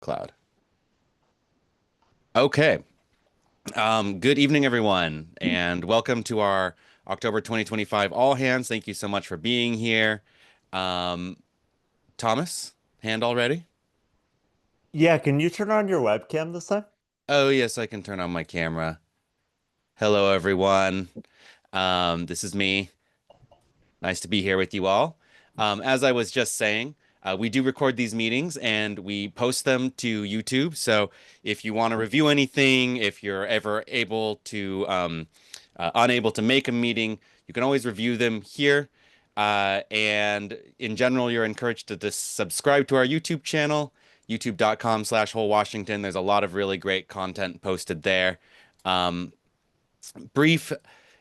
Cloud. Okay. Good evening, everyone, and welcome to our October 2025 All Hands. Thank you so much for being here. Um, Thomas, hand all ready? Yeah, can you turn on your webcam this time? Oh, yes, I can turn on my camera. Hello, everyone. This is me. Nice to be here with you all. As I was just saying, we do record these meetings and we post them to YouTube. So if you want to review anything, if you're ever unable to make a meeting, you can always review them here. And in general, you're encouraged to just subscribe to our YouTube channel, youtube.com/Whole Washington. There's a lot of really great content posted there. Um, Brief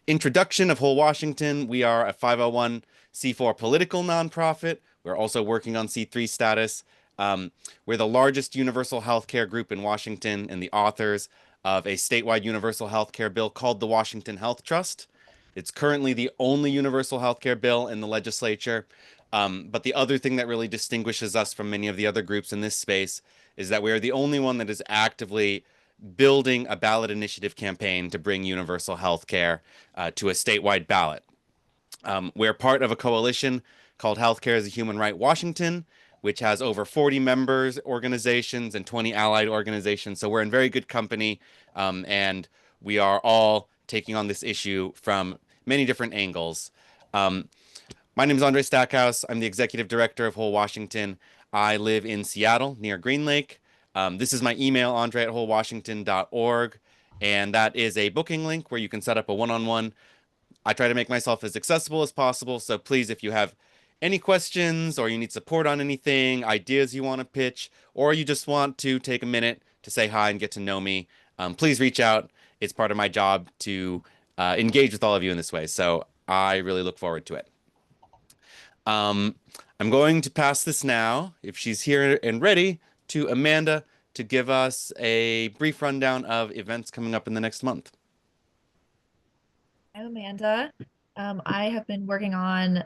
introduction of Whole Washington. We are a 501(c)(4) political nonprofit. We're also working on C3 status. We're the largest universal healthcare group in Washington and the authors of a statewide universal healthcare bill called the Washington Health Trust. It's currently the only universal healthcare bill in the legislature. But the other thing that really distinguishes us from many of the other groups in this space is that we are the only one that is actively building a ballot initiative campaign to bring universal health care to a statewide ballot. We're part of a coalition called Healthcare as a Human Right Washington, which has over 40 members organizations and 20 allied organizations. So we're in very good company, and we are all taking on this issue from many different angles. Um, my name is Andre Stackhouse. I'm the executive director of Whole Washington. I live in Seattle near Green Lake. This is my email, andre@wholewashington.org. And that is a booking link where you can set up a one-on-one. I try to make myself as accessible as possible. So please, if you have any questions or you need support on anything, ideas you want to pitch, or you just want to take a minute to say hi and get to know me, please reach out. It's part of my job to engage with all of you in this way. So I really look forward to it. Um, I'm going to pass this now, if she's here and ready, to Amanda to give us a brief rundown of events coming up in the next month. I'm Amanda. I have been working on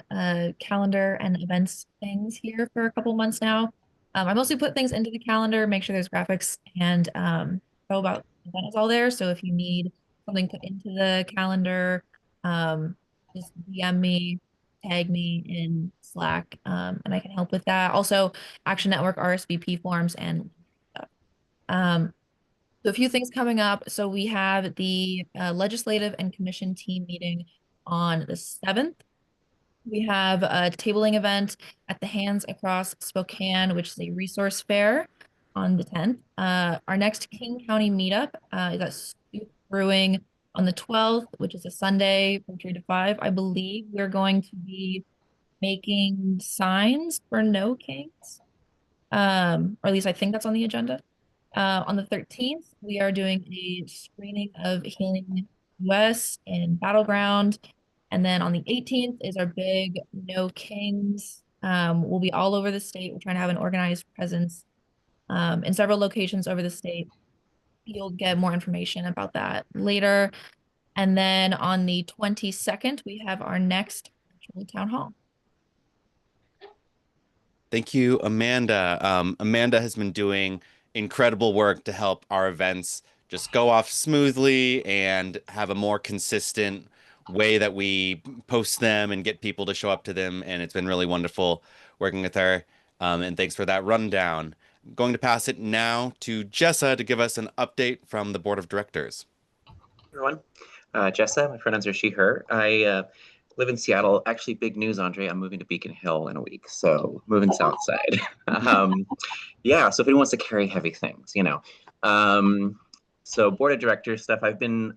calendar and events things here for a couple months now. I mostly put things into the calendar, make sure there's graphics and info about the event is all there. So if you need something put into the calendar, um, just DM me, tag me in Slack, and I can help with that. Also, Action Network RSVP forms and stuff. Um, so a few things coming up. So we have the legislative and commission team meeting on the 7th. We have a tabling event at the Hands Across Spokane, which is a resource fair on the 10th. Our next King County meetup is at Stoop Brewing on the 12th, which is a Sunday from 3 to 5. I believe we're going to be making signs for No Kings. Or at least I think that's on the agenda. On the 13th, we are doing a screening of Healing US in Battleground. And then on the 18th is our big No Kings. We'll be all over the state. We're trying to have an organized presence in several locations over the state. You'll get more information about that later. And then on the 22nd, we have our next virtual town hall. Thank you, Amanda. Amanda has been doing incredible work to help our events just go off smoothly and have a more consistent way that we post them and get people to show up to them. And it's been really wonderful working with her. And thanks for that rundown. I'm going to pass it now to Jessa to give us an update from the board of directors. Everyone. Jessa, my pronouns are she, her. I live in Seattle. Actually, big news, Andre. I'm moving to Beacon Hill in a week, so moving south side. Yeah, so if anyone wants to carry heavy things, you know. So board of directors stuff, I've been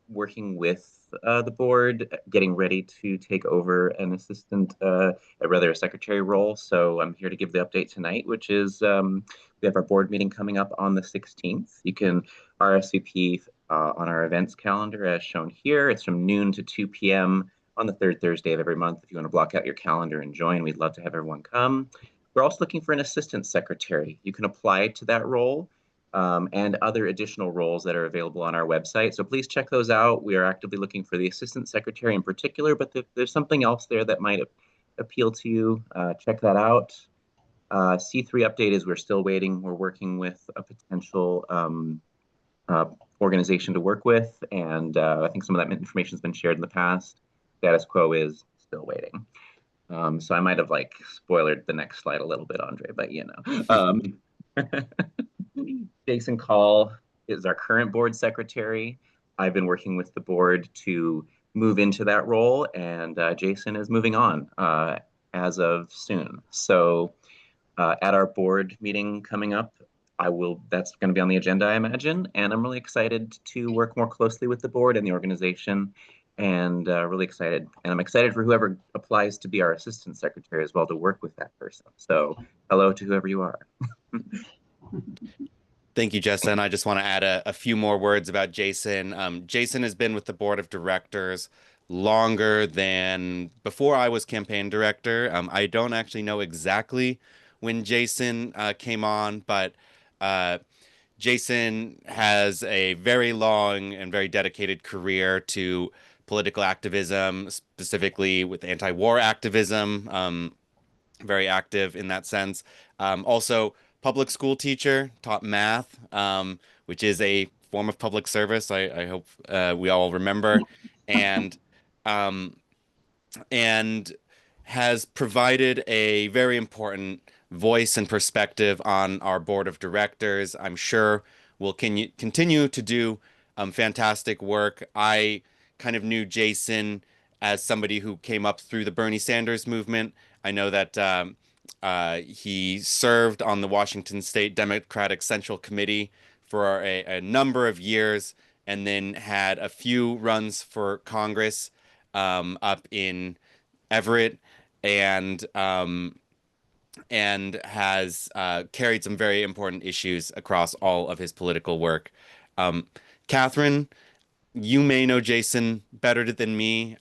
working with the board, getting ready to take over an assistant, rather a secretary role. So I'm here to give the update tonight, which is we have our board meeting coming up on the 16th. You can RSVP on our events calendar as shown here. It's from noon to 2 p.m. on the third Thursday of every month. If you want to block out your calendar and join, we'd love to have everyone come. We're also looking for an assistant secretary. You can apply to that role and other additional roles that are available on our website. So please check those out. We are actively looking for the assistant secretary in particular, but if there's something else there that might appeal to you, check that out. C3 update is we're still waiting. We're working with a potential organization to work with, and I think some of that information has been shared in the past. Status quo is still waiting. So I might have like spoiled the next slide a little bit, Andre, but you know. Jason Call is our current board secretary. I've been working with the board to move into that role, and Jason is moving on as of soon. So at our board meeting coming up, that's going to be on the agenda, I imagine, and I'm really excited to work more closely with the board and the organization, and really excited. And I'm excited for whoever applies to be our assistant secretary as well, to work with that person. So hello to whoever you are. Thank you, Jessa. And I just want to add a few more words about Jason. Jason has been with the board of directors longer than before I was campaign director. I don't actually know exactly when Jason came on, but Jason has a very long and very dedicated career to political activism, specifically with anti-war activism. Very active in that sense. Also, public school teacher, taught math, which is a form of public service. I hope we all remember, and um, and has provided a very important voice and perspective on our board of directors. I'm sure will continue to do fantastic work. I kind of knew Jason as somebody who came up through the Bernie Sanders movement. I know that he served on the Washington State Democratic Central Committee for a number of years, and then had a few runs for Congress up in Everett, and has carried some very important issues across all of his political work. Catherine, you may know Jason better than me.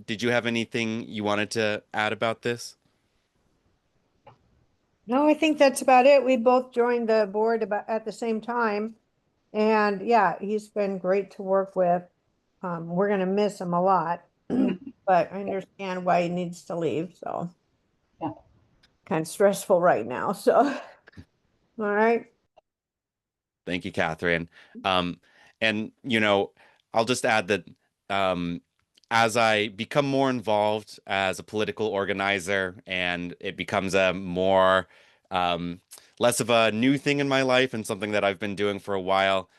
Did you have anything you wanted to add about this? No, I think that's about it. We both joined the board about at the same time. And yeah, he's been great to work with. We're gonna miss him a lot, but I understand why he needs to leave, so. Yeah. Kind of stressful right now, so. All right. Thank you, Catherine. And you know, I'll just add that as I become more involved as a political organizer, and it becomes a more less of a new thing in my life and something that I've been doing for a while,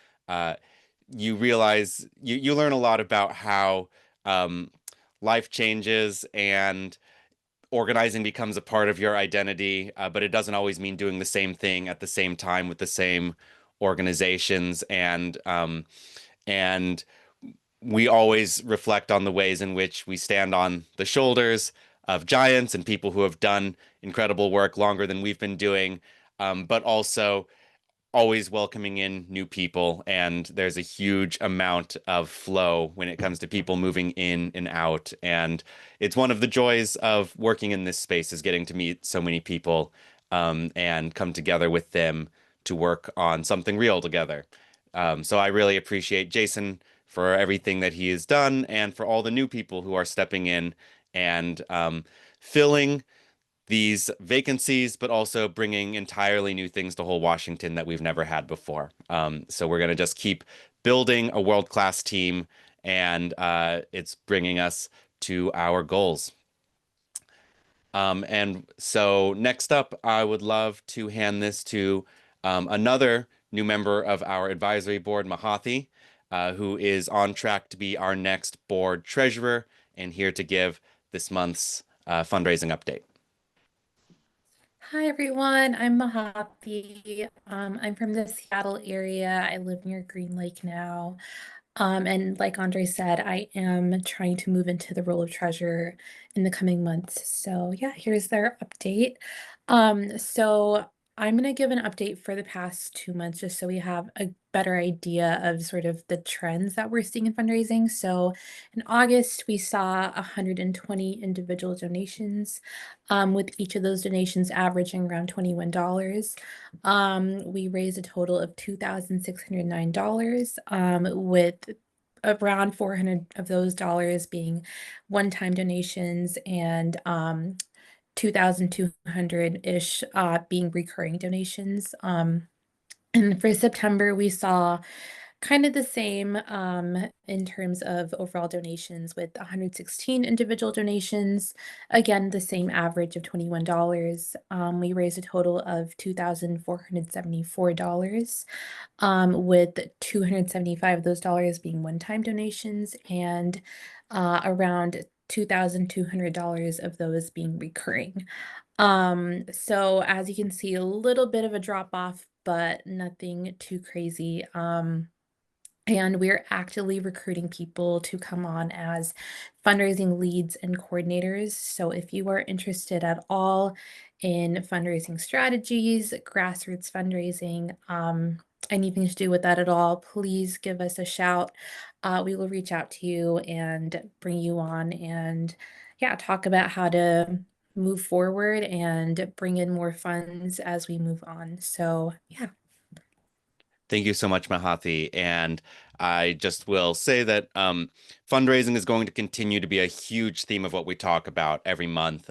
you realize you learn a lot about how life changes and organizing becomes a part of your identity, but it doesn't always mean doing the same thing at the same time with the same organizations, and we always reflect on the ways in which we stand on the shoulders of giants and people who have done incredible work longer than we've been doing, but also always welcoming in new people. And there's a huge amount of flow when it comes to people moving in and out. And it's one of the joys of working in this space, is getting to meet so many people and come together with them to work on something real together. So I really appreciate Jason for everything that he has done, and for all the new people who are stepping in and filling these vacancies, but also bringing entirely new things to whole Washington that we've never had before. So we're going to just keep building a world-class team, and it's bringing us to our goals. And so next up, I would love to hand this to another new member of our advisory board, Mahathi, who is on track to be our next board treasurer and here to give this month's fundraising update. Hi everyone, I'm Mahathi. I'm from the Seattle area. I live near Green Lake now. And like Andre said, I am trying to move into the role of treasurer in the coming months. So yeah, here's their update. So I'm going to give an update for the past 2 months just so we have a better idea of sort of the trends that we're seeing in fundraising. So in August, we saw 120 individual donations, with each of those donations averaging around $21. We raised a total of $2,609, with around 400 of those dollars being one-time donations and 2,200-ish being recurring donations. And for September, we saw kind of the same in terms of overall donations with 116 individual donations. Again, the same average of $21. We raised a total of $2,474, with 275 of those dollars being one-time donations and around $2,200 of those being recurring. So as you can see, a little bit of a drop off, but nothing too crazy. And we're actively recruiting people to come on as fundraising leads and coordinators. So if you are interested at all in fundraising strategies, grassroots fundraising, anything to do with that at all, please give us a shout. We will reach out to you and bring you on and yeah, talk about how to move forward and bring in more funds as we move on. So yeah. Thank you so much, Mahathi. And I just will say that fundraising is going to continue to be a huge theme of what we talk about every month.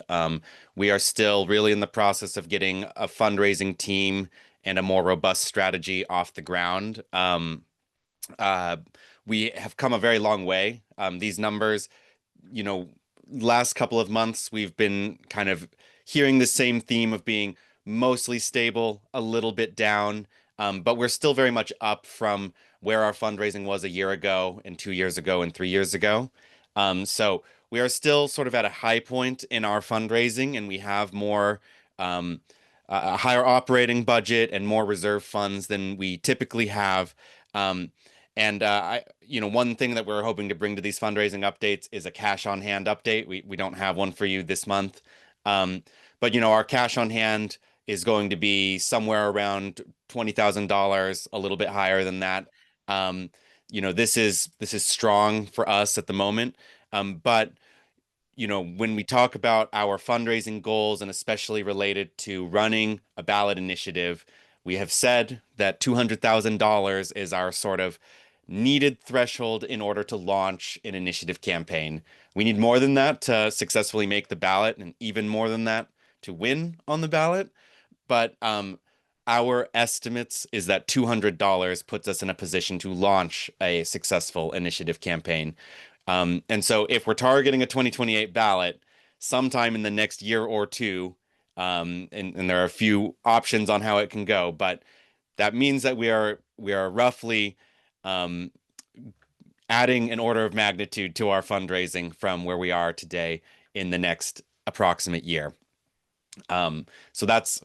We are still really in the process of getting a fundraising team and a more robust strategy off the ground. We have come a very long way. These numbers, last couple of months, we've been kind of hearing the same theme of being mostly stable, a little bit down. But we're still very much up from where our fundraising was a year ago and 2 years ago and 3 years ago. So we are still sort of at a high point in our fundraising, and we have more a higher operating budget and more reserve funds than we typically have. One thing that we're hoping to bring to these fundraising updates is a cash on hand update. We don't have one for you this month, but our cash on hand is going to be somewhere around $20,000, a little bit higher than that. This is strong for us at the moment. But when we talk about our fundraising goals, and especially related to running a ballot initiative, we have said that $200,000 is our sort of needed threshold in order to launch an initiative campaign. We need more than that to successfully make the ballot, and even more than that to win on the ballot. But our estimates is that $200 puts us in a position to launch a successful initiative campaign. And so if we're targeting a 2028 ballot sometime in the next year or two, and there are a few options on how it can go, but that means that we are roughly adding an order of magnitude to our fundraising from where we are today in the next approximate year. So that's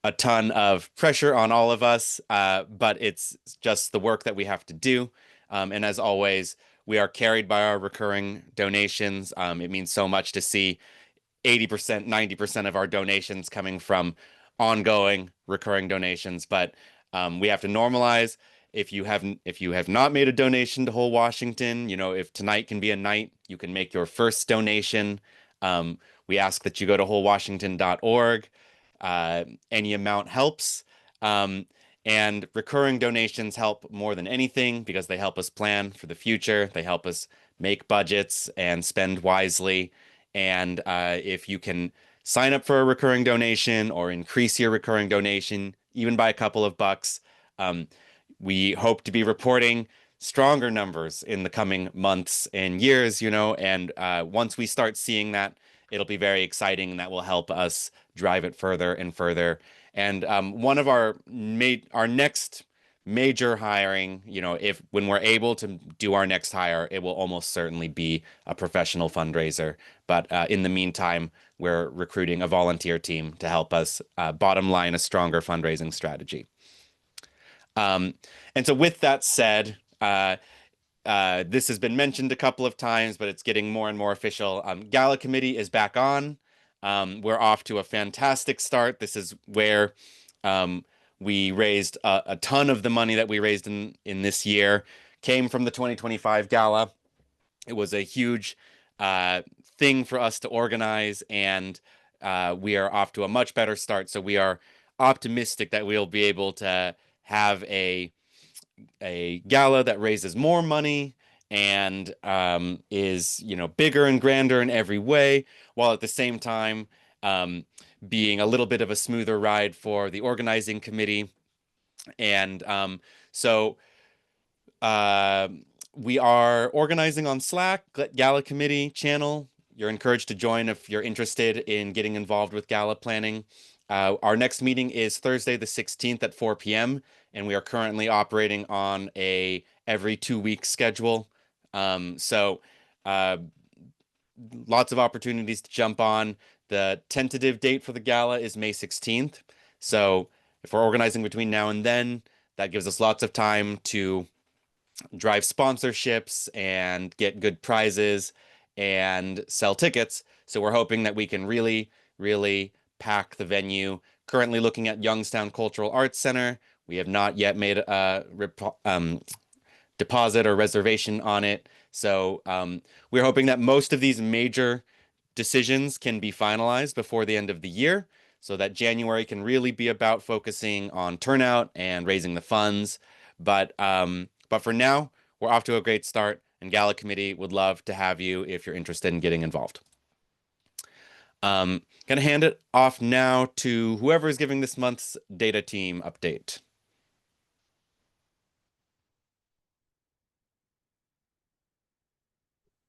a ton of pressure on all of us, but it's just the work that we have to do. And as always, we are carried by our recurring donations. It means so much to see 80%, 90% of our donations coming from ongoing recurring donations. But we have to normalize. If you have not made a donation to Whole Washington, if tonight can be a night you can make your first donation. We ask that you go to wholewashington.org. Any amount helps. And recurring donations help more than anything because they help us plan for the future. They help us make budgets and spend wisely. And if you can sign up for a recurring donation or increase your recurring donation, even by a couple of bucks, we hope to be reporting stronger numbers in the coming months and years, and once we start seeing that, it'll be very exciting, and that will help us drive it further and further. And one of our next major hiring, when we're able to do our next hire, it will almost certainly be a professional fundraiser. But in the meantime, we're recruiting a volunteer team to help us bottom line a stronger fundraising strategy. And so with that said, this has been mentioned a couple of times, but it's getting more and more official. Gala committee is back on. We're off to a fantastic start. This is where we raised a ton of the money that we raised in this year came from the 2025 gala. It was a huge thing for us to organize, and we are off to a much better start. So we are optimistic that we'll be able to have a gala that raises more money and is bigger and grander in every way, while at the same time being a little bit of a smoother ride for the organizing committee. And so we are organizing on Slack, Gala Committee channel. You're encouraged to join if you're interested in getting involved with Gala planning. Our next meeting is Thursday, the 16th at 4 p.m. And we are currently operating on a every 2-week schedule. So lots of opportunities to jump on. The tentative date for the gala is May 16th. So if we're organizing between now and then, that gives us lots of time to drive sponsorships and get good prizes and sell tickets. So we're hoping that we can really, really pack the venue. Currently looking at Youngstown Cultural Arts Center. We have not yet made a deposit or reservation on it. So we're hoping that most of these major decisions can be finalized before the end of the year, so that January can really be about focusing on turnout and raising the funds. But for now, we're off to a great start, and Gala Committee would love to have you if you're interested in getting involved. Gonna hand it off now to whoever is giving this month's data team update.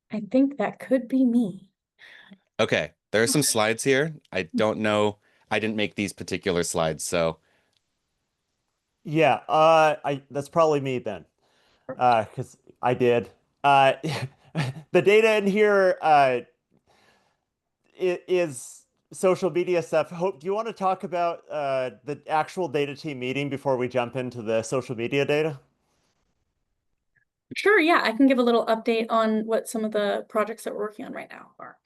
I think that could be me. Okay, there are some slides here. I don't know. I didn't make these particular slides, so Yeah, that's probably me then, because I did. The data in here is social media stuff. Hope, do you want to talk about the actual data team meeting before we jump into the social media data? Sure, yeah, I can give a little update on what some of the projects that we're working on right now are.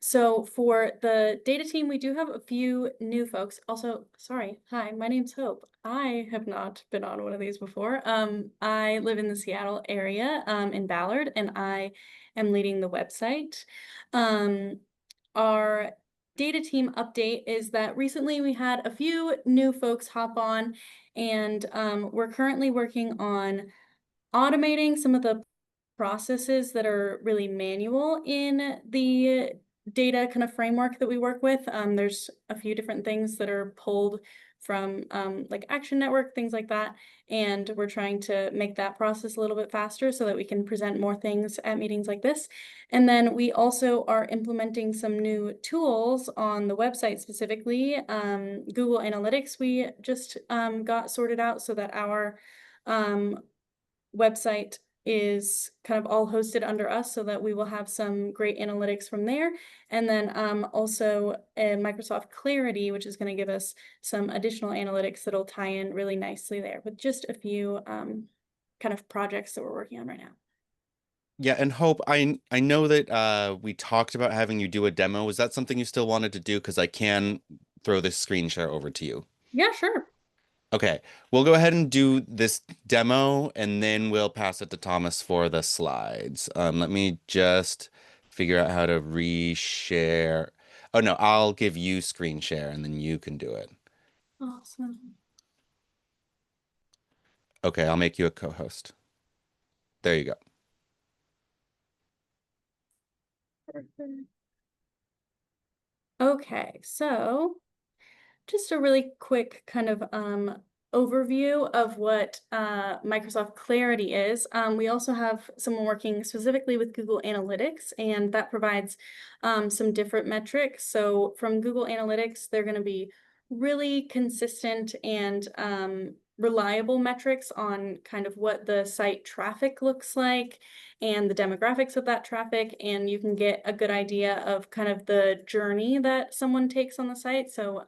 So for the data team, we do have a few new folks. Also, sorry, hi, my name's Hope. I have not been on one of these before. I live in the Seattle area, in Ballard, and I am leading the website. Our data team update is that recently we had a few new folks hop on, and we're currently working on automating some of the processes that are really manual in the data kind of framework that we work with. There's a few different things that are pulled from like Action Network, things like that. And we're trying to make that process a little bit faster so that we can present more things at meetings like this. And then we also are implementing some new tools on the website specifically. Google Analytics, we just got sorted out so that our website is kind of all hosted under us, so that we will have some great analytics from there. And then also Microsoft Clarity, which is going to give us some additional analytics that'll tie in really nicely there, with just a few kind of projects that we're working on right now. yeah. And Hope, I know that we talked about having you do a demo. Is that something you still wanted to do? Because I can throw this screen share over to you. Yeah, sure. Okay, we'll go ahead and do this demo, and then we'll pass it to Thomas for the slides. Let me just figure out how to reshare. Oh no, I'll give you screen share, and then you can do it. Awesome. Okay, I'll make you a co-host. There you go. Perfect. Okay, so just a really quick kind of overview of what Microsoft Clarity is. We also have someone working specifically with Google Analytics, and that provides some different metrics. So from Google Analytics, they're going to be really consistent and reliable metrics on kind of what the site traffic looks like and the demographics of that traffic, and you can get a good idea of kind of the journey that someone takes on the site. So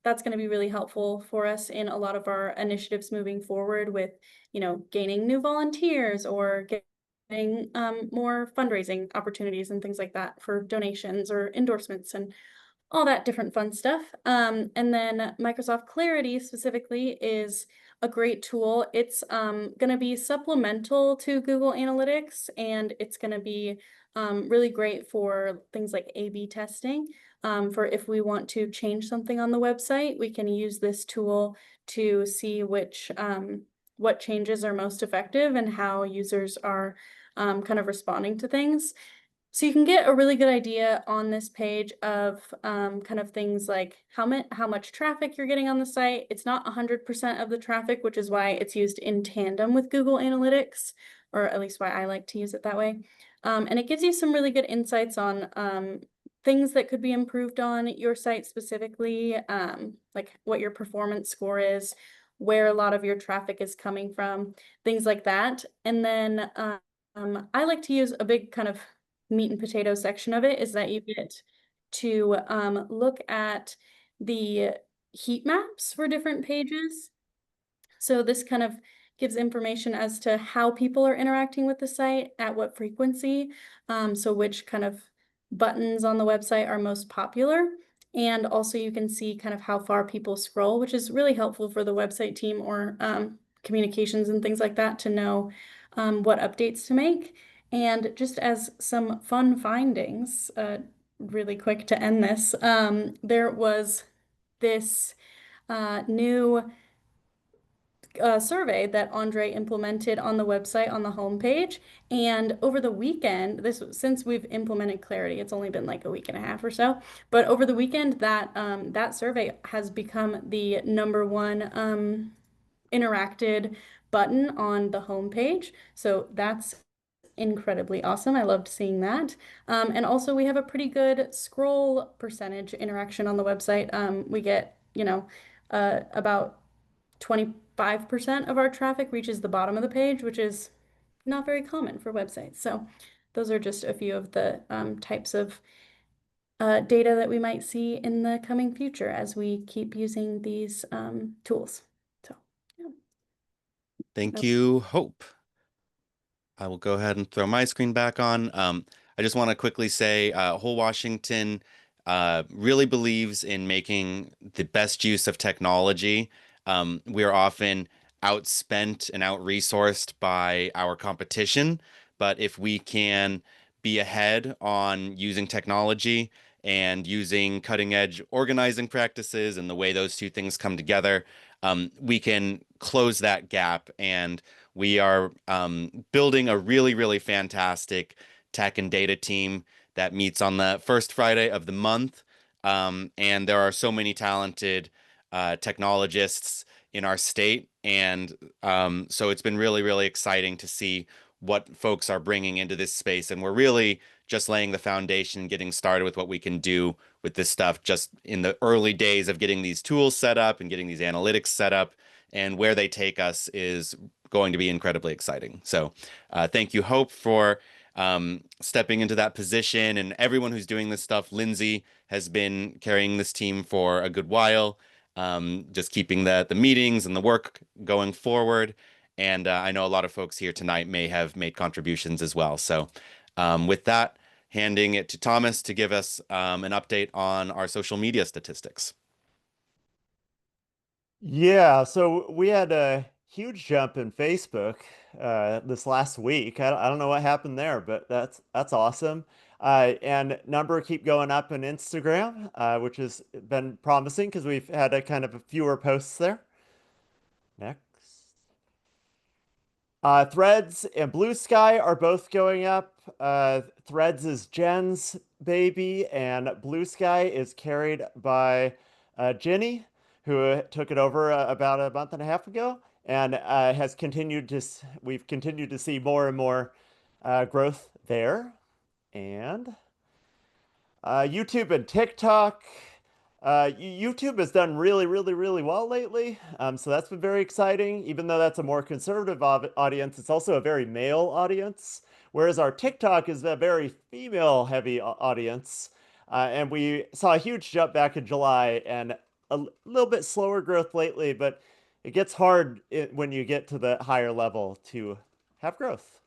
that's going to be really helpful for us in a lot of our initiatives moving forward with, gaining new volunteers or getting more fundraising opportunities and things like that for donations or endorsements and all that different fun stuff. And then Microsoft Clarity specifically is a great tool. It's going to be supplemental to Google Analytics, and it's going to be really great for things like A/B testing. For if we want to change something on the website, we can use this tool to see what changes are most effective and how users are kind of responding to things. So you can get a really good idea on this page of kind of things like how much traffic you're getting on the site. It's not 100% of the traffic, which is why it's used in tandem with Google Analytics, or at least why I like to use it that way. And it gives you some really good insights on things that could be improved on your site specifically, like what your performance score is, where a lot of your traffic is coming from, things like that. And then I like to use a big kind of meat and potato section of it is that you get to look at the heat maps for different pages. So this kind of gives information as to how people are interacting with the site, at what frequency, so which kind of buttons on the website are most popular. And also you can see kind of how far people scroll, which is really helpful for the website team or communications and things like that to know what updates to make. And just as some fun findings, really quick to end this, there was this new survey that Andre implemented on the website on the homepage. And over the weekend, since we've implemented Clarity, it's only been like a week and a half or so. But over the weekend, that survey has become the #1 interacted button on the homepage. So that's incredibly awesome. I loved seeing that. And also we have a pretty good scroll percentage interaction on the website. We get, about 25% of our traffic reaches the bottom of the page, which is not very common for websites. So those are just a few of the types of data that we might see in the coming future as we keep using these tools. So, yeah. Thank you, Hope. I will go ahead and throw my screen back on. I just want to quickly say Whole Washington really believes in making the best use of technology. We are often outspent and out-resourced by our competition, but if we can be ahead on using technology and using cutting-edge organizing practices and the way those two things come together, we can close that gap. And we are building a really, really fantastic tech and data team that meets on the first Friday of the month. And there are so many talented technologists in our state. And so it's been really, really exciting to see what folks are bringing into this space. And we're really just laying the foundation, getting started with what we can do with this stuff just in the early days of getting these tools set up and getting these analytics set up. And where they take us is going to be incredibly exciting. So thank you, Hope, for stepping into that position, and everyone who's doing this stuff. Lindsay has been carrying this team for a good while, just keeping the meetings and the work going forward. And I know a lot of folks here tonight may have made contributions as well. So with that, handing it to Thomas to give us an update on our social media statistics. Yeah, so we had a huge jump in Facebook this last week. I don't know what happened there, but that's awesome. And number keep going up in Instagram, which has been promising because we've had a kind of fewer posts there. Next. Threads and Blue Sky are both going up. Threads is Jen's baby, and Blue Sky is carried by Jenny, who took it over about a month and a half ago, and we've continued to see more and more growth there. And YouTube and TikTok. YouTube has done really, really, really well lately. So that's been very exciting. Even though that's a more conservative audience, it's also a very male audience. Whereas our TikTok is a very female-heavy audience. And we saw a huge jump back in July and a little bit slower growth lately, but it gets hard when you get to the higher level to have growth.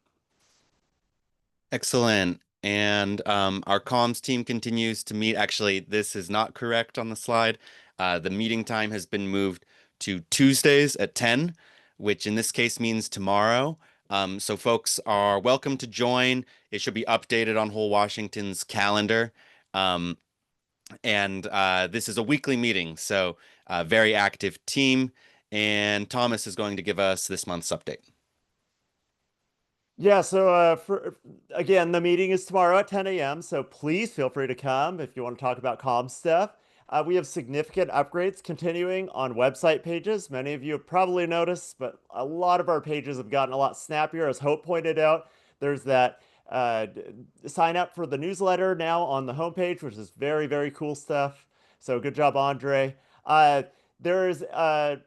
Excellent. And our comms team continues to meet. Actually, this is not correct on the slide. The meeting time has been moved to Tuesdays at 10, which in this case means tomorrow. So folks are welcome to join. It should be updated on Whole Washington's calendar. And this is a weekly meeting, so a very active team. And Thomas is going to give us this month's update. Yeah, so for again, the meeting is tomorrow at 10 a.m. So please feel free to come if you want to talk about comm stuff. We have significant upgrades continuing on website pages. Many of you have probably noticed, but a lot of our pages have gotten a lot snappier. As Hope pointed out, there's that sign up for the newsletter now on the homepage, which is very, very cool stuff. So good job, Andre. There's our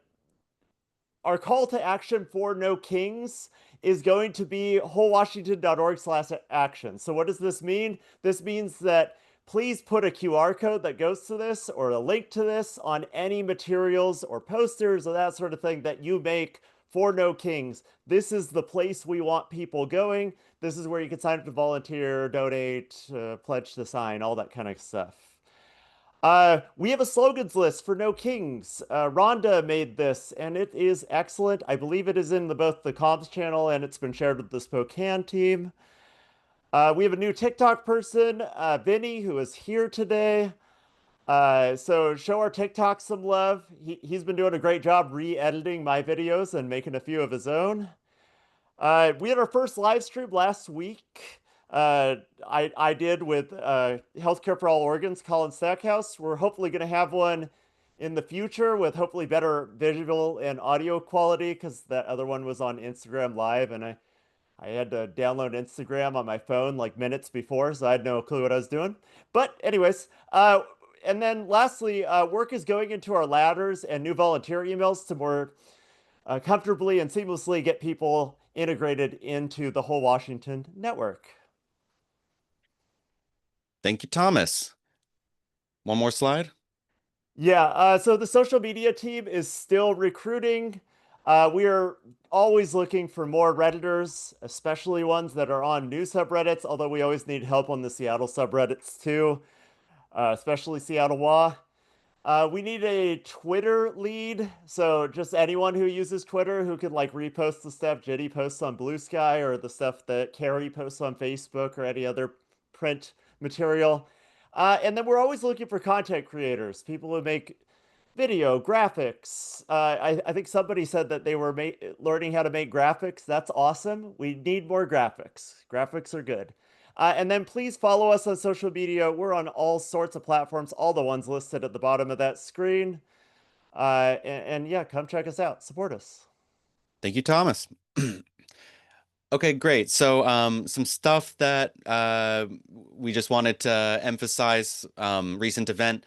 call to action for No Kings is going to be wholewashington.org/action. So what does this mean? This means that please put a QR code that goes to this or a link to this on any materials or posters or that sort of thing that you make for No Kings. This is the place we want people going. This is where you can sign up to volunteer, donate, pledge to sign, all that kind of stuff. We have a slogans list for No Kings. Rhonda made this, and it is excellent. I believe it is in both the comms channel and it's been shared with the Spokane team. We have a new TikTok person, Vinny, who is here today. So show our TikTok some love. He's been doing a great job re-editing my videos and making a few of his own. We had our first live stream last week. I did with Healthcare for All Oregon's Colin Stackhouse. We're hopefully going to have one in the future with hopefully better visual and audio quality because that other one was on Instagram Live and I had to download Instagram on my phone like minutes before, so I had no clue what I was doing. But anyways, and then lastly, work is going into our ladders and new volunteer emails to more comfortably and seamlessly get people integrated into the whole Washington network. Thank you, Thomas. One more slide. Yeah, so the social media team is still recruiting. We are always looking for more Redditors, especially ones that are on new subreddits, although we always need help on the Seattle subreddits too, especially Seattle WA. We need a Twitter lead, so just anyone who uses Twitter who can like repost the stuff Jenny posts on Blue Sky or the stuff that Carrie posts on Facebook or any other print material. And then we're always looking for content creators, people who make video, graphics. I think somebody said that they were learning how to make graphics. That's awesome. We need more graphics. Graphics are good. And then please follow us on social media. We're on all sorts of platforms, all the ones listed at the bottom of that screen. And yeah, come check us out. Support us. Thank you, Thomas. Okay, great. So some stuff that we just wanted to emphasize, recent event.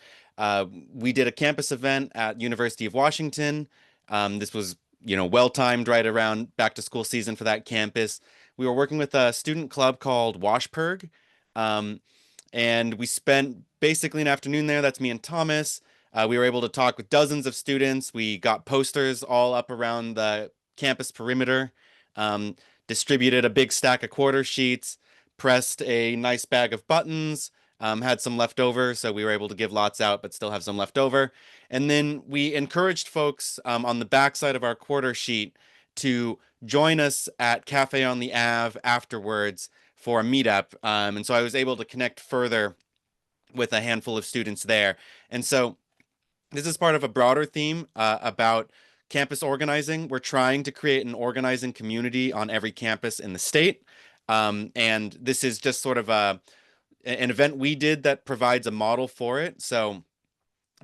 We did a campus event at University of Washington. This was, well-timed right around back to school season for that campus. We were working with a student club called Washpurg. And we spent basically an afternoon there. That's me and Thomas. We were able to talk with dozens of students. We got posters all up around the campus perimeter. Distributed a big stack of quarter sheets, pressed a nice bag of buttons, had some left over, so we were able to give lots out, but still have some left over. And then we encouraged folks on the backside of our quarter sheet to join us at Cafe on the Ave afterwards for a meetup. And so I was able to connect further with a handful of students there. And so this is part of a broader theme about campus organizing. We're trying to create an organizing community on every campus in the state. And this is just sort of an event we did that provides a model for it. So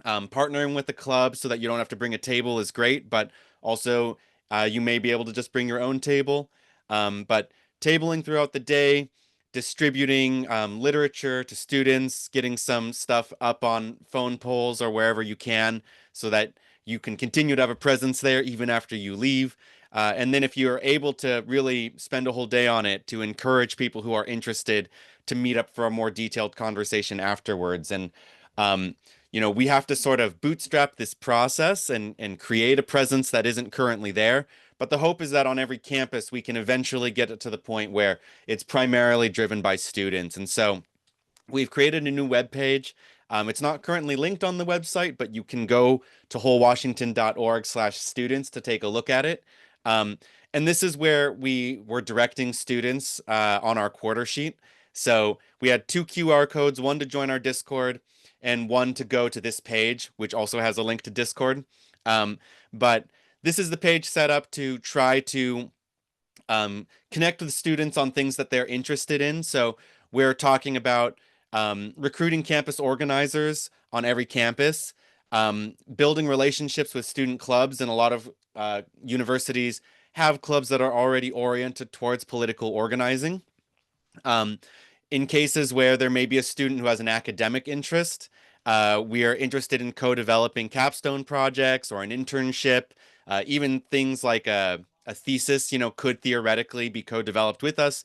partnering with the club so that you don't have to bring a table is great, but also you may be able to just bring your own table. But tabling throughout the day, distributing literature to students, getting some stuff up on phone poles or wherever you can so that you can continue to have a presence there even after you leave. And then if you're able to really spend a whole day on it, to encourage people who are interested to meet up for a more detailed conversation afterwards. And, we have to sort of bootstrap this process and create a presence that isn't currently there. But the hope is that on every campus, we can eventually get it to the point where it's primarily driven by students. And so we've created a new web page. It's not currently linked on the website, but you can go to wholewashington.org/students to take a look at it. And this is where we were directing students on our quarter sheet. So we had 2 QR codes, one to join our Discord and one to go to this page, which also has a link to Discord. But this is the page set up to try to connect with students on things that they're interested in. So we're talking about recruiting campus organizers on every campus, building relationships with student clubs, and a lot of universities have clubs that are already oriented towards political organizing. In cases where there may be a student who has an academic interest, we are interested in co-developing capstone projects or an internship. Even things like a thesis, could theoretically be co-developed with us.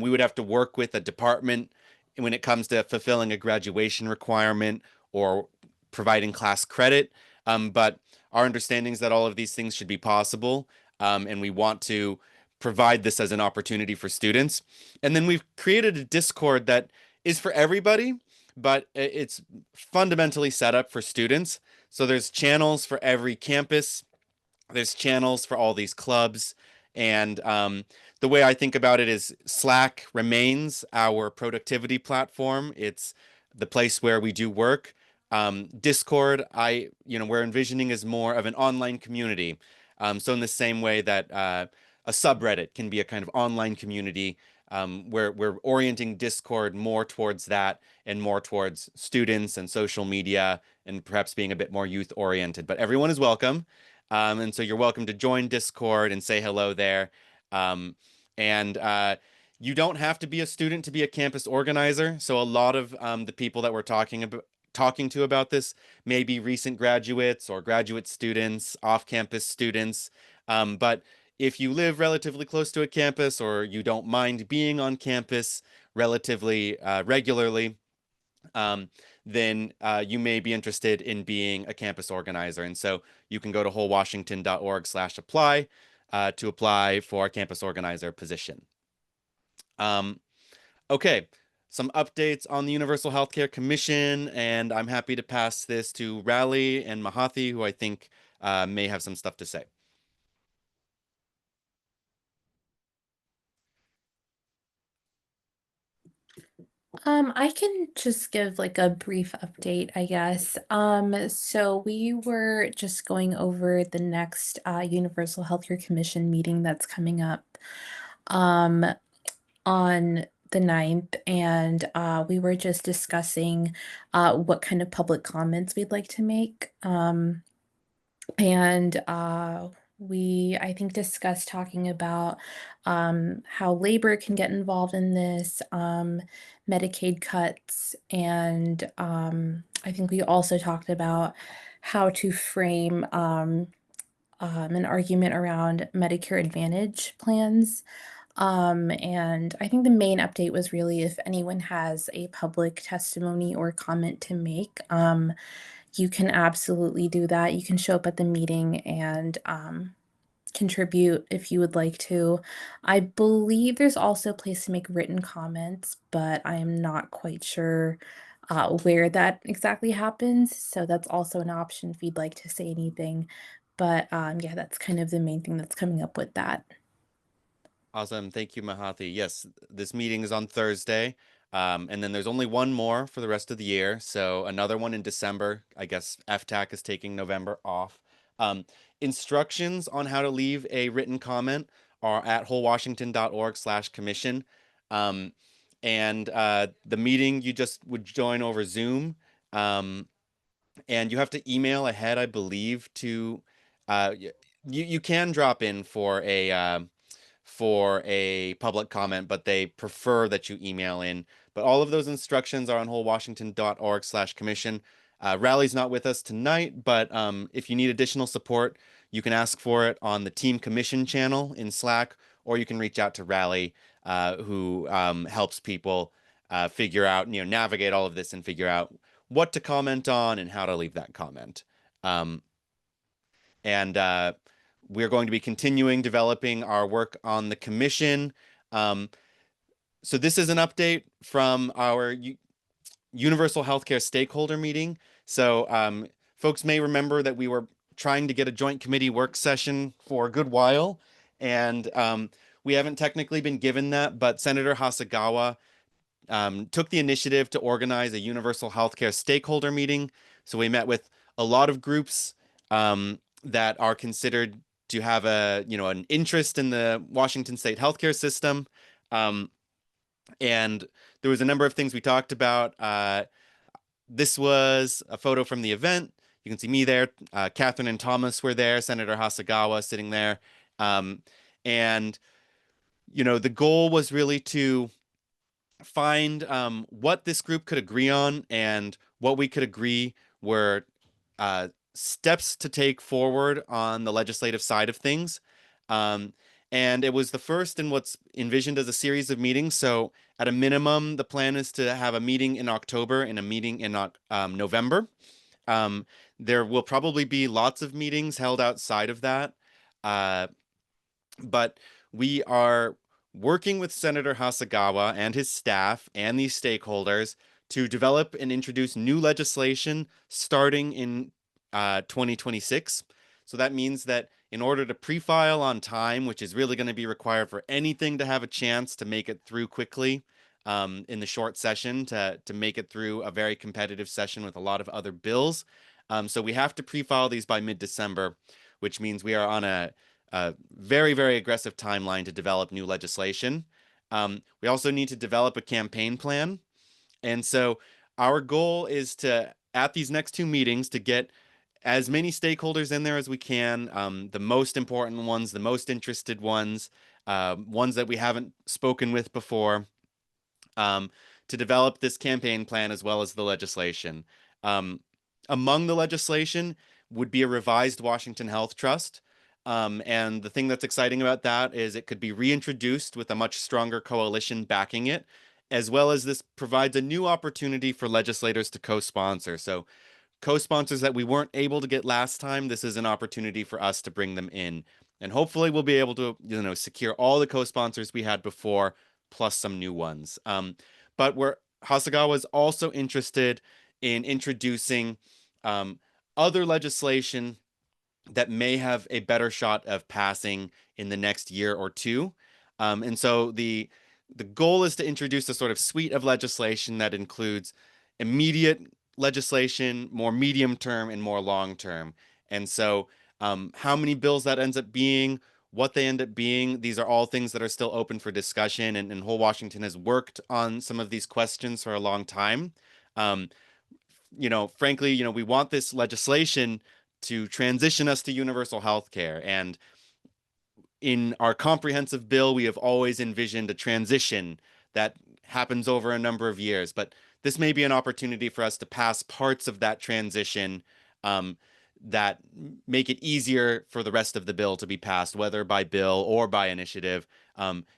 We would have to work with a department when it comes to fulfilling a graduation requirement or providing class credit. But our understanding is that all of these things should be possible, and we want to provide this as an opportunity for students. And then we've created a Discord that is for everybody, but it's fundamentally set up for students. So there's channels for every campus. There's channels for all these clubs. And the way I think about it is Slack remains our productivity platform. It's the place where we do work. Discord, we're envisioning as more of an online community. So in the same way that a subreddit can be a kind of online community, where we're orienting Discord more towards that and more towards students and social media and perhaps being a bit more youth oriented. But everyone is welcome. And so you're welcome to join Discord and say hello there. You don't have to be a student to be a campus organizer. So a lot of the people that we're talking to about this may be recent graduates or graduate students, off-campus students. But if you live relatively close to a campus or you don't mind being on campus relatively regularly, then you may be interested in being a campus organizer. And so you can go to wholewashington.org/apply to apply for a campus organizer position. Okay, some updates on the Universal Healthcare Commission, and I'm happy to pass this to Rally and Mahathi, who I think may have some stuff to say. I can just give like a brief update, I guess. So we were just going over the next Universal Healthcare Commission meeting that's coming up um on the 9th, and we were just discussing what kind of public comments we'd like to make. And we, I think, discussed talking about how labor can get involved in this, Medicaid cuts, and I think we also talked about how to frame an argument around Medicare Advantage plans. And I think the main update was really if anyone has a public testimony or comment to make, you can absolutely do that. You can show up at the meeting and contribute if you would like to. I believe there's also a place to make written comments, but I am not quite sure where that exactly happens. So that's also an option if you'd like to say anything. But yeah, that's kind of the main thing that's coming up with that. Awesome. Thank you, Mahathi. Yes, this meeting is on Thursday. And then there's only one more for the rest of the year. So another one in December. I guess FTAC is taking November off. Instructions on how to leave a written comment are at wholewashington.org/commission. The meeting you just would join over Zoom. And you have to email ahead, I believe, to you can drop in for a public comment, but they prefer that you email in. But all of those instructions are on wholewashington.org/commission. Rally's not with us tonight, but if you need additional support, you can ask for it on the Team Commission channel in Slack, or you can reach out to Rally, who helps people figure out, navigate all of this and figure out what to comment on and how to leave that comment. We're going to be continuing developing our work on the commission. So this is an update from our Universal Healthcare stakeholder meeting. So folks may remember that we were trying to get a joint committee work session for a good while, and we haven't technically been given that, but Senator Hasagawa took the initiative to organize a Universal Healthcare stakeholder meeting. So we met with a lot of groups that are considered to have a, an interest in the Washington State healthcare system. And there was a number of things we talked about. This was a photo from the event. You can see me there. Catherine and Thomas were there. Senator Hasagawa sitting there. And, the goal was really to find what this group could agree on, and what we could agree were steps to take forward on the legislative side of things. And it was the first in what's envisioned as a series of meetings. So at a minimum, the plan is to have a meeting in October and a meeting in November. There will probably be lots of meetings held outside of that. But we are working with Senator Hasagawa and his staff and these stakeholders to develop and introduce new legislation starting in 2026. So that means that in order to pre-file on time, which is really going to be required for anything to have a chance to make it through quickly in the short session, to make it through a very competitive session with a lot of other bills. So we have to pre-file these by mid-December, which means we are on a very, very aggressive timeline to develop new legislation. We also need to develop a campaign plan. And so our goal is to, at these next two meetings, to get as many stakeholders in there as we can, the most important ones, the most interested ones, ones that we haven't spoken with before, to develop this campaign plan as well as the legislation. Among the legislation would be a revised Washington Health Trust. And the thing that's exciting about that is it could be reintroduced with a much stronger coalition backing it, as well as this provides a new opportunity for legislators to co-sponsor. So co-sponsors that we weren't able to get last time, this is an opportunity for us to bring them in. And hopefully we'll be able to, secure all the co-sponsors we had before, plus some new ones. But Hasagawa is also interested in introducing other legislation that may have a better shot of passing in the next year or two. And so the goal is to introduce a sort of suite of legislation that includes immediate legislation, more medium term, and more long term. And so how many bills that ends up being, what they end up being, these are all things that are still open for discussion. And Whole Washington has worked on some of these questions for a long time. Frankly, we want this legislation to transition us to universal health care. And in our comprehensive bill, we have always envisioned a transition that happens over a number of years. But this may be an opportunity for us to pass parts of that transition that make it easier for the rest of the bill to be passed, whether by bill or by initiative.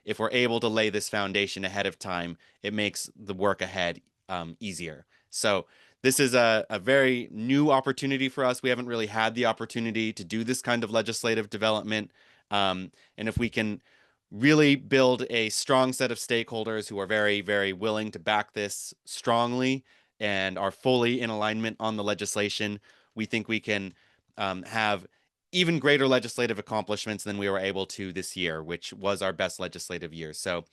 If we're able to lay this foundation ahead of time, it makes the work ahead easier. So this is a very new opportunity for us. We haven't really had the opportunity to do this kind of legislative development. And if we can really build a strong set of stakeholders who are very, very willing to back this strongly and are fully in alignment on the legislation, we think we can have even greater legislative accomplishments than we were able to this year, which was our best legislative year. So,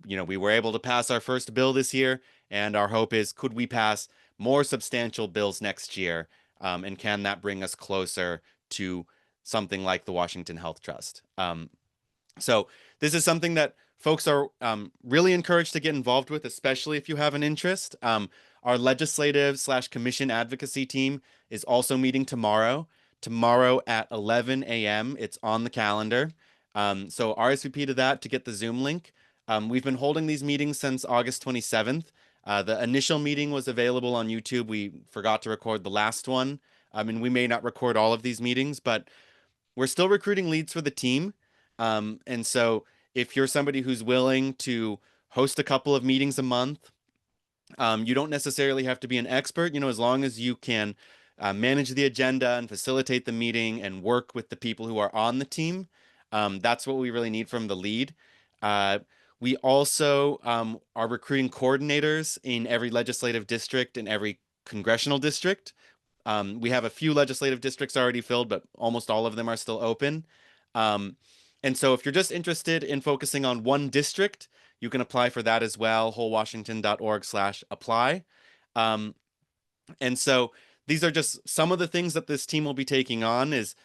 we were able to pass our first bill this year, and our hope is, could we pass more substantial bills next year? And can that bring us closer to something like the Washington Health Trust? So this is something that folks are really encouraged to get involved with, especially if you have an interest. Our legislative/commission advocacy team is also meeting tomorrow at 11 a.m. It's on the calendar. So RSVP to that to get the Zoom link. We've been holding these meetings since August 27th. The initial meeting was available on YouTube. We forgot to record the last one. And we may not record all of these meetings, but we're still recruiting leads for the team. And so if you're somebody who's willing to host a couple of meetings a month, you don't necessarily have to be an expert, as long as you can manage the agenda and facilitate the meeting and work with the people who are on the team. That's what we really need from the lead. We also are recruiting coordinators in every legislative district and every congressional district. We have a few legislative districts already filled, but almost all of them are still open. And so if you're just interested in focusing on one district, you can apply for that as well, wholewashington.org/apply. And so these are just some of the things that this team will be taking on is,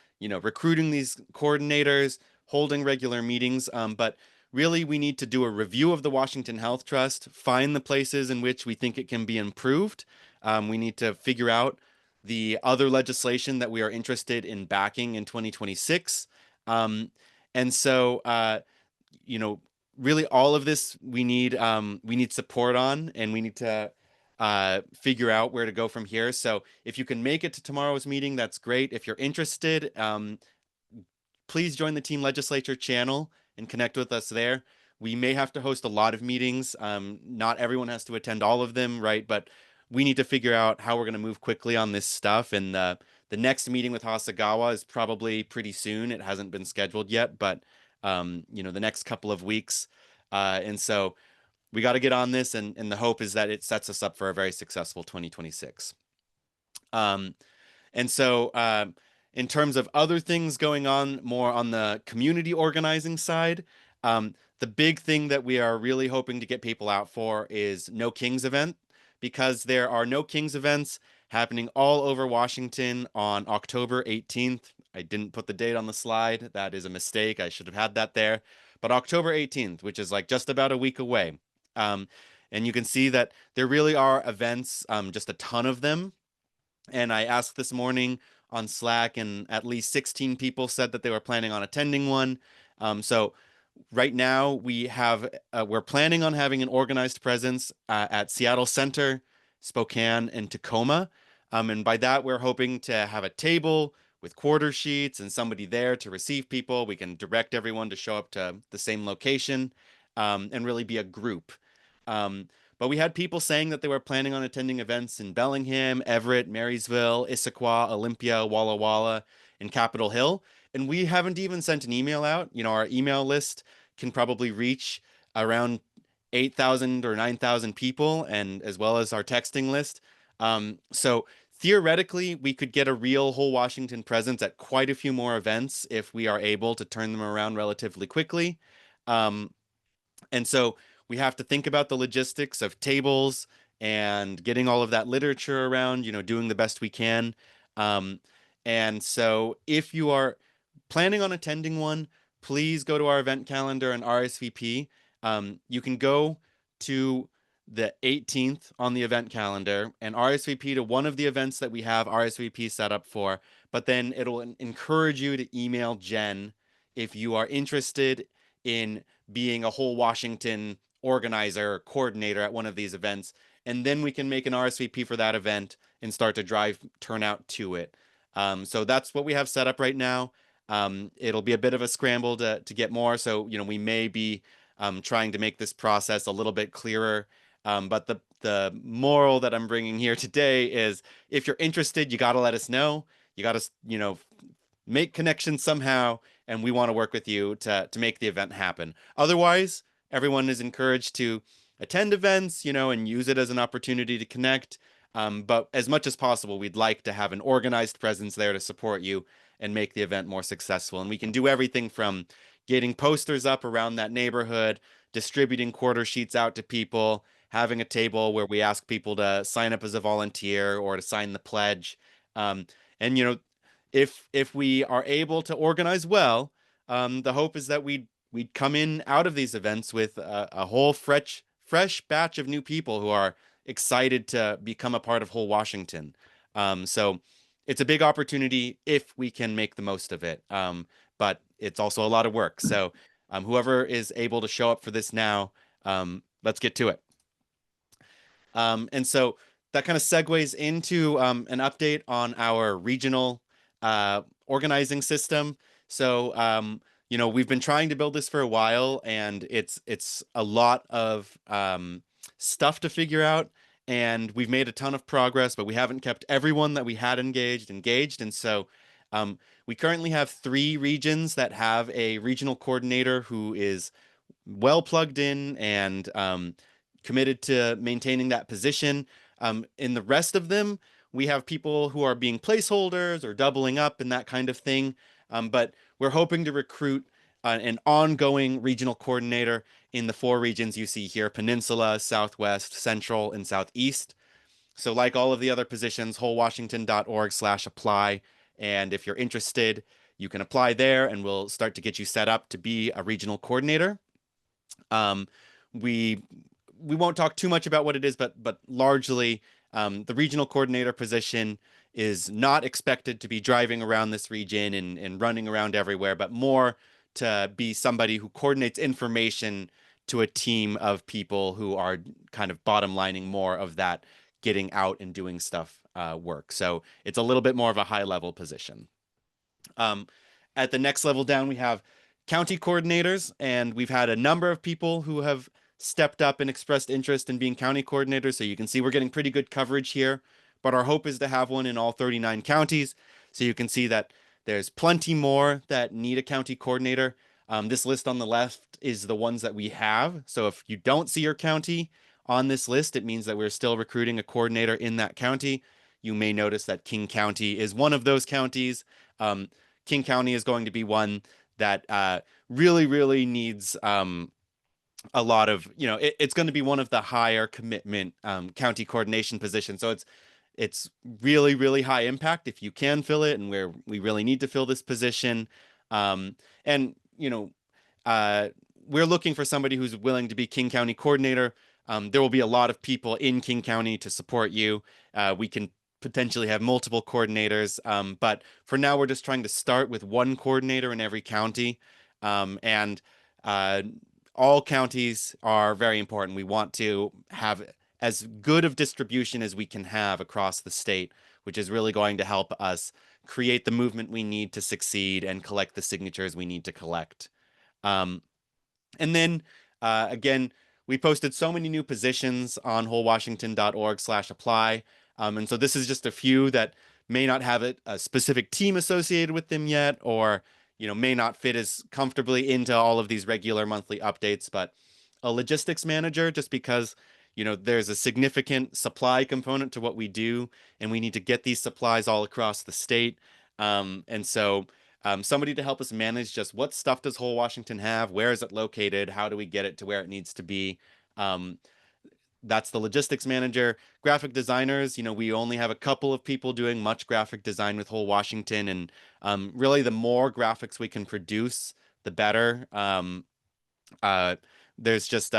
recruiting these coordinators, holding regular meetings. But really, we need to do a review of the Washington Health Trust, find the places in which we think it can be improved. We need to figure out the other legislation that we are interested in backing in 2026. And so, really all of this we need support on, and we need to figure out where to go from here. So if you can make it to tomorrow's meeting, that's great. If you're interested, please join the Team Legislature channel and connect with us there. We may have to host a lot of meetings. Not everyone has to attend all of them, right? But we need to figure out how we're going to move quickly on this stuff. And the next meeting with Hasagawa is probably pretty soon. It hasn't been scheduled yet, but the next couple of weeks. And so we got to get on this, and the hope is that it sets us up for a very successful 2026. And so in terms of other things going on more on the community organizing side, the big thing that we are really hoping to get people out for is No Kings event, because there are No Kings events happening all over Washington on October 18th. I didn't put the date on the slide. That is a mistake. I should have had that there. But October 18th, which is like just about a week away. And you can see that there really are events, just a ton of them. And I asked this morning on Slack, and at least 16 people said that they were planning on attending one. So right now we're planning on having an organized presence at Seattle Center, Spokane, and Tacoma. And by that, we're hoping to have a table with quarter sheets and somebody there to receive people. We can direct everyone to show up to the same location, and really be a group. But we had people saying that they were planning on attending events in Bellingham, Everett, Marysville, Issaquah, Olympia, Walla Walla, and Capitol Hill. And we haven't even sent an email out. Our email list can probably reach around 8,000 or 9,000 people, and as well as our texting list. So theoretically, we could get a real whole Washington presence at quite a few more events if we are able to turn them around relatively quickly. And so we have to think about the logistics of tables and getting all of that literature around, doing the best we can. And so if you are planning on attending one, please go to our event calendar and RSVP. You can go to the 18th on the event calendar and RSVP to one of the events that we have RSVP set up for, but then it'll encourage you to email Jen if you are interested in being a whole Washington organizer or coordinator at one of these events. And then we can make an RSVP for that event and start to drive turnout to it. So that's what we have set up right now. It'll be a bit of a scramble to get more. So, we may be trying to make this process a little bit clearer. But the moral that I'm bringing here today is, if you're interested, you got to let us know. You got to, make connections somehow, and we want to work with you to make the event happen. Otherwise, everyone is encouraged to attend events, and use it as an opportunity to connect. But as much as possible, we'd like to have an organized presence there to support you and make the event more successful. And we can do everything from getting posters up around that neighborhood, distributing quarter sheets out to people, having a table where we ask people to sign up as a volunteer or to sign the pledge. And, if we are able to organize well, the hope is that we'd come in out of these events with a whole fresh batch of new people who are excited to become a part of whole Washington. So it's a big opportunity if we can make the most of it. But it's also a lot of work. So whoever is able to show up for this now, let's get to it. And so that kind of segues into an update on our regional organizing system. So, we've been trying to build this for a while, and it's a lot of stuff to figure out. And we've made a ton of progress, but we haven't kept everyone that we had engaged. And so we currently have 3 regions that have a regional coordinator who is well plugged in and committed to maintaining that position. In the rest of them, we have people who are being placeholders or doubling up and that kind of thing. But we're hoping to recruit an ongoing regional coordinator in the 4 regions you see here: Peninsula, Southwest, Central, and Southeast. So like all of the other positions, wholewashington.org/apply. And if you're interested, you can apply there, and we'll start to get you set up to be a regional coordinator. We won't talk too much about what it is, but largely the regional coordinator position is not expected to be driving around this region and running around everywhere, but more to be somebody who coordinates information to a team of people who are kind of bottom lining more of that getting out and doing stuff work. So it's a little bit more of a high level position. At the next level down, we have county coordinators, and we've had a number of people who have stepped up and expressed interest in being county coordinators. So you can see we're getting pretty good coverage here, but our hope is to have one in all 39 counties. So you can see that there's plenty more that need a county coordinator. This list on the left is the ones that we have. So if you don't see your county on this list, it means that we're still recruiting a coordinator in that county. You may notice that King County is one of those counties. King County is going to be one that really, really needs a lot of, it's going to be one of the higher commitment county coordination positions. So it's really, really high impact if you can fill it, and where we really need to fill this position. We're looking for somebody who's willing to be King County coordinator. There will be a lot of people in King County to support you. We can potentially have multiple coordinators, but for now we're just trying to start with one coordinator in every county, and all counties are very important. We want to have as good of distribution as we can have across the state, which is really going to help us create the movement we need to succeed and collect the signatures we need to collect. And then again, we posted so many new positions on wholewashington.org/apply. And so this is just a few that may not have a specific team associated with them yet, or may not fit as comfortably into all of these regular monthly updates. But a logistics manager, just because there's a significant supply component to what we do, and we need to get these supplies all across the state. And so somebody to help us manage just what stuff does Whole Washington have, where is it located, how do we get it to where it needs to be. That's the logistics manager. Graphic designers, we only have a couple of people doing much graphic design with Whole Washington, and really the more graphics we can produce, the better. There's just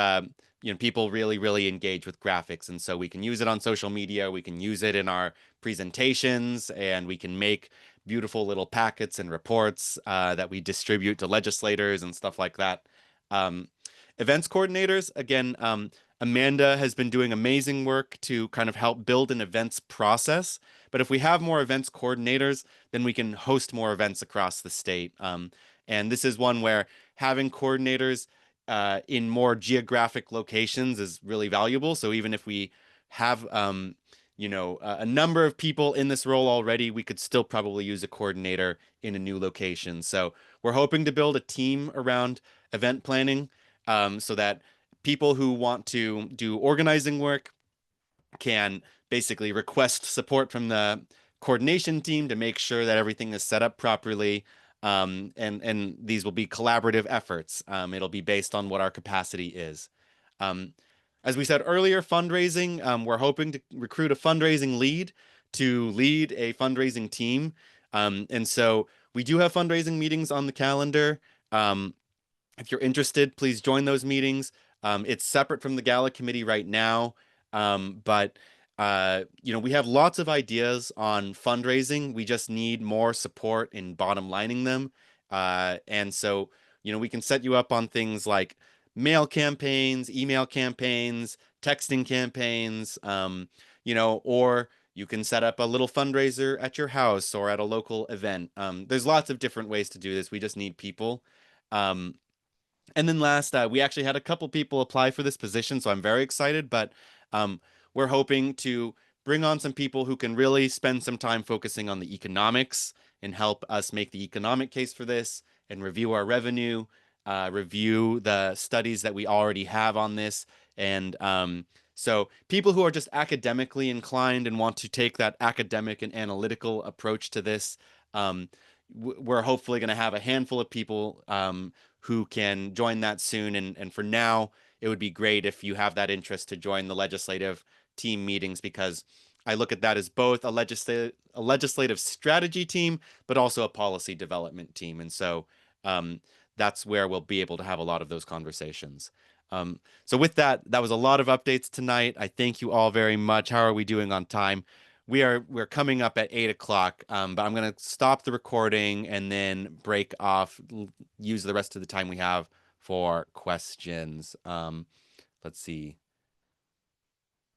people really, really engage with graphics, and so we can use it on social media, we can use it in our presentations, and we can make beautiful little packets and reports that we distribute to legislators and stuff like that. Events coordinators, again, Amanda has been doing amazing work to kind of help build an events process. But if we have more events coordinators, then we can host more events across the state. And this is one where having coordinators in more geographic locations is really valuable. So even if we have, a number of people in this role already, we could still probably use a coordinator in a new location. So we're hoping to build a team around event planning so that people who want to do organizing work can basically request support from the coordination team to make sure that everything is set up properly. And these will be collaborative efforts. It'll be based on what our capacity is. As we said earlier, fundraising, we're hoping to recruit a fundraising lead to lead a fundraising team. And so we do have fundraising meetings on the calendar. If you're interested, please join those meetings. It's separate from the gala committee right now, but we have lots of ideas on fundraising. We just need more support in bottom lining them. And so, we can set you up on things like mail campaigns, email campaigns, texting campaigns, or you can set up a little fundraiser at your house or at a local event. There's lots of different ways to do this. We just need people. And then last, we actually had a couple people apply for this position, so I'm very excited, but we're hoping to bring on some people who can really spend some time focusing on the economics and help us make the economic case for this and review our revenue, review the studies that we already have on this. And so people who are just academically inclined and want to take that academic and analytical approach to this, we're hopefully going to have a handful of people who can join that soon. And for now, it would be great if you have that interest to join the legislative team meetings, because I look at that as both a legislative strategy team, but also a policy development team. And so that's where we'll be able to have a lot of those conversations. So with that, that was a lot of updates tonight. I thank you all very much. How are we doing on time? We're coming up at 8 o'clock, but I'm going to stop the recording and then break off, use the rest of the time we have for questions. Let's see.